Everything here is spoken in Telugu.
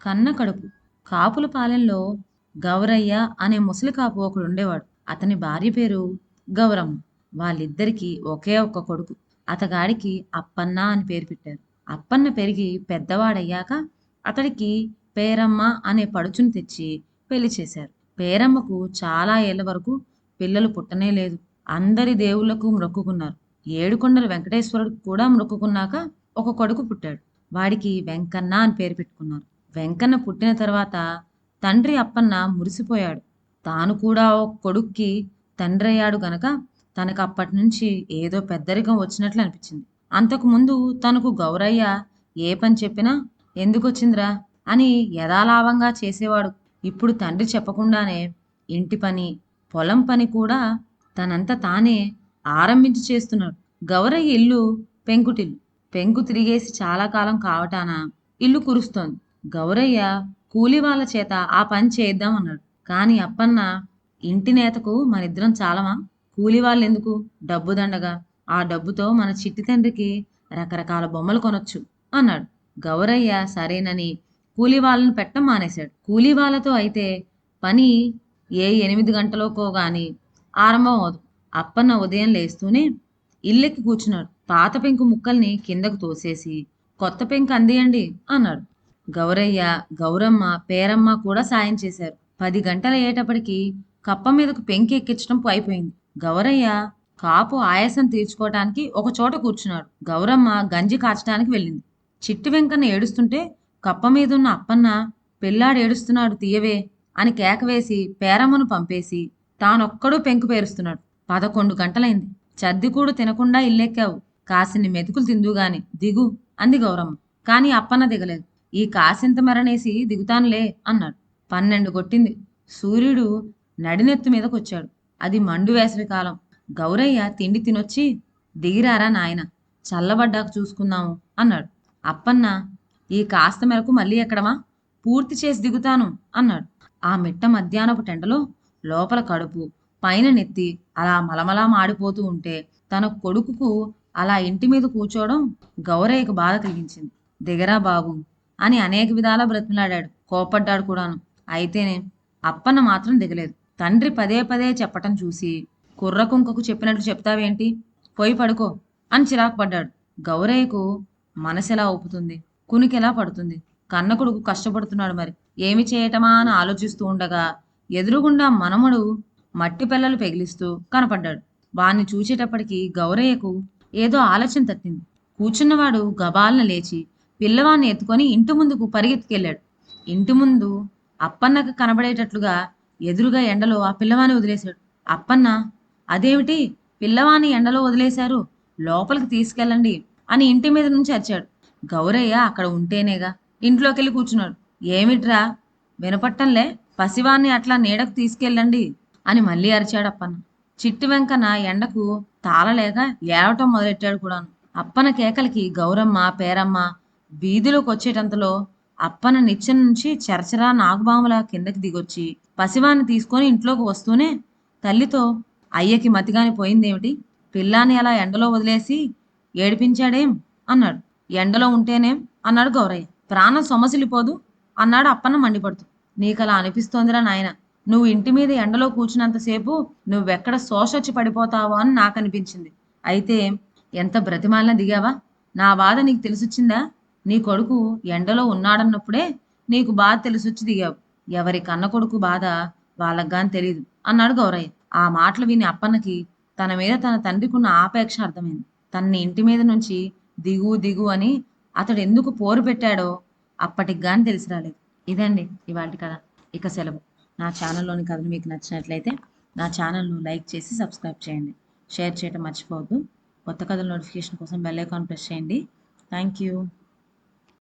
కన్న కడుపు. కాపులపాలెంలో గౌరయ్య అనే ముసలి కాపు ఒకడుండేవాడు. అతని భార్య పేరు గౌరమ్మ. వాళ్ళిద్దరికీ ఒకే ఒక్క కొడుకు. అతగాడికి అప్పన్న అని పేరు పెట్టారు. అప్పన్న పెరిగి పెద్దవాడయ్యాక అతడికి పేరమ్మ అనే పడుచుని తెచ్చి పెళ్లి చేశారు. పేరమ్మకు చాలా ఏళ్ల వరకు పిల్లలు పుట్టనే లేదు. అందరి దేవుళ్లకు మ్రొక్కుకున్నారు. ఏడుకొండల వెంకటేశ్వరుడికి కూడా మ్రొక్కుకున్నాక ఒక కొడుకు పుట్టాడు. వాడికి వెంకన్న అని పేరు పెట్టుకున్నారు. వెంకన్న పుట్టిన తర్వాత తండ్రి అప్పన్న మురిసిపోయాడు. తాను కూడా ఒక కొడుక్కి తండ్రయ్యాడు గనక తనకు అప్పటి నుంచి ఏదో పెద్దరికం వచ్చినట్లు అనిపించింది. అంతకుముందు తనకు గౌరయ్య ఏ పని చెప్పినా ఎందుకొచ్చిందిరా అని యథాలాపంగా చేసేవాడు. ఇప్పుడు తండ్రి చెప్పకుండానే ఇంటి పని, పొలం పని కూడా తనంత తానే ఆరంభించి చేస్తున్నాడు. గౌరయ్య ఇల్లు పెంకుటిల్లు. పెంకు తిరిగేసి చాలా కాలం కావటాన ఇల్లు కురుస్తోంది. గౌరయ్య కూలి వాళ్ళ చేత ఆ పని చేద్దాం అన్నాడు. కాని అప్పన్న ఇంటి నేతకు మనిద్దరం చాలమా? కూలి వాళ్ళెందుకు? డబ్బు దండగా. ఆ డబ్బుతో మన చిట్టి తండ్రికి రకరకాల బొమ్మలు కొనొచ్చు అన్నాడు. గౌరయ్య సరేనని కూలి వాళ్ళను పెట్టం మానేశాడు. కూలి వాళ్ళతో అయితే పని ఏ 8 గంటలకో గాని ఆరంభం అవదు. అప్పన్న ఉదయం లేస్తూనే ఇల్లెక్కి కూర్చున్నాడు. పాత పెంకు ముక్కల్ని కిందకు తోసేసి కొత్త పెంకు అందియండి అన్నాడు. గౌరయ్య, గౌరమ్మ, పేరమ్మ కూడా సాయం చేశారు. 10 గంటలయ్యేటప్పటికి కప్ప మీదకు పెంకి ఎక్కించడం అయిపోయింది. గౌరయ్య కాపు ఆయాసం తీర్చుకోవటానికి ఒక చోట కూర్చున్నాడు. గౌరమ్మ గంజి కాచటానికి వెళ్ళింది. చిట్టి వెంకన్న ఏడుస్తుంటే కప్ప మీదున్న అప్పన్న పిల్లాడు ఏడుస్తున్నాడు తీయవే అని కేకవేసి పేరమ్మను పంపేసి తానొక్కడూ పెంకు పేరుస్తున్నాడు. 11 గంటలైంది. చద్దికూడు తినకుండా ఇల్లెక్కావు. కాసిన్ని మెతుకులు తిందుగాని దిగు అంది గౌరమ్మ. కాని అప్పన్న దిగలేదు. ఈ కాసింత మెరనేసి దిగుతానులే అన్నాడు. 12 కొట్టింది. సూర్యుడు నడినెత్తు మీదకొచ్చాడు. అది మండు వేసవి కాలం. గౌరయ్య తిండి తినొచ్చి దిగిరారా నాయన, చల్లబడ్డాక చూసుకుందాము అన్నాడు. అప్పన్న ఈ కాస్త మేరకు మళ్ళీ ఎక్కడమా? పూర్తి చేసి దిగుతాను అన్నాడు. ఆ మిట్ట మధ్యాహ్నపు టెండలో లోపల కడుపు పైన నెత్తి అలా మలమలా మాడిపోతూ ఉంటే తన కొడుకుకు అలా ఇంటి మీద కూర్చోవడం గౌరయ్యకు బాధ కలిగించింది. దిగరా బాబు అని అనేక విధాలా బ్రతిమలాడాడు. కోపడ్డాడు కూడాను. అయితేనే అప్పన్న మాత్రం దిగలేదు. తండ్రి పదే పదే చెప్పటం చూసి కుర్ర కుంకకు చెప్పినట్లు చెప్తావేంటి, పోయి పడుకో అని చిరాకు పడ్డాడు. గౌరయ్యకు మనసెలా ఒప్పుతుంది, కునికెలా పడుతుంది. కన్న కొడుకు కష్టపడుతున్నాడు, మరి ఏమి చేయటమా అని ఆలోచిస్తూ ఉండగా ఎదురుగుండా మనమడు మట్టి పిల్లలు పెగిలిస్తూ కనపడ్డాడు. వాణ్ణి చూసేటప్పటికి గౌరయ్యకు ఏదో ఆలోచన తట్టింది. కూర్చున్నవాడు గబాలన లేచి పిల్లవాణ్ణి ఎత్తుకొని ఇంటి ముందుకు పరిగెత్తుకెళ్ళాడు. ఇంటి ముందు అప్పన్నకు కనబడేటట్లుగా ఎదురుగా ఎండలో ఆ పిల్లవాణ్ణి వదిలేశాడు. అప్పన్న అదేమిటి పిల్లవాణ్ణి ఎండలో వదిలేశారు, లోపలికి తీసుకెళ్ళండి అని ఇంటి మీద నుంచి అరిచాడు. గౌరయ్య అక్కడ ఉంటేనేగా ఇంట్లోకెళ్ళి కూర్చున్నాడు. ఏమిట్రా వినపట్టంలే, పసివాణ్ణి అట్లా నీడకు తీసుకెళ్ళండి అని మళ్ళీ అరిచాడు అప్పన్న. చిట్టి వెంకన్న ఎండకు తాళలేక ఏడవటం మొదలెట్టాడు కూడాను. అప్పన కేకలకి గౌరమ్మ, పేరమ్మ వీధిలోకి వచ్చేటంతలో అప్పన నిచ్చెన నుంచి చరచరా నాగుబాముల కిందకి దిగొచ్చి పసివాన్ని తీసుకొని ఇంట్లోకి వస్తూనే తల్లితో అయ్యకి మతిగాని పోయిందేమిటి, పిల్లాన్ని అలా ఎండలో వదిలేసి ఏడిపించాడేం అన్నాడు. ఎండలో ఉంటేనేం అన్నాడు గౌరయ్య. ప్రాణం సొమసిలిపోదు అన్నాడు అప్పన్న మండిపడుతూ. నీకలా అనిపిస్తోందిరా నాయన, నువ్వు ఇంటి మీద ఎండలో కూర్చున్నంతసేపు నువ్వెక్కడ శోషొచ్చి పడిపోతావో అని నాకు అనిపించింది. అయితే ఎంత బ్రతిమాలినా దిగావా? నా బాధ నీకు తెలిసొచ్చిందా? నీ కొడుకు ఎండలో ఉన్నాడన్నప్పుడే నీకు బాధ తెలిసొచ్చి దిగావు. ఎవరి కన్న కొడుకు బాధ వాళ్ళగాని తెలీదు అన్నాడు గౌరయ్య. ఆ మాటలు విని అప్పన్నకి తన మీద తన తండ్రికున్న ఆపేక్ష అర్థమైంది. తన్ని ఇంటి మీద నుంచి దిగు దిగు అని అతడు ఎందుకు పోరు పెట్టాడో అప్పటికి గాని తెలిసి రాలేదు. ఇదండి ఇవాళ కథ. ఇక సెలవు. నా ఛానల్లోని కథలు మీకు నచ్చినట్లయితే నా ఛానల్ను లైక్ చేసి సబ్స్క్రైబ్ చేయండి. షేర్ చేయడం మర్చిపోవద్దు. కొత్త కథల నోటిఫికేషన్ కోసం బెల్ ఐకాన్ ప్రెస్ చేయండి. Thank you.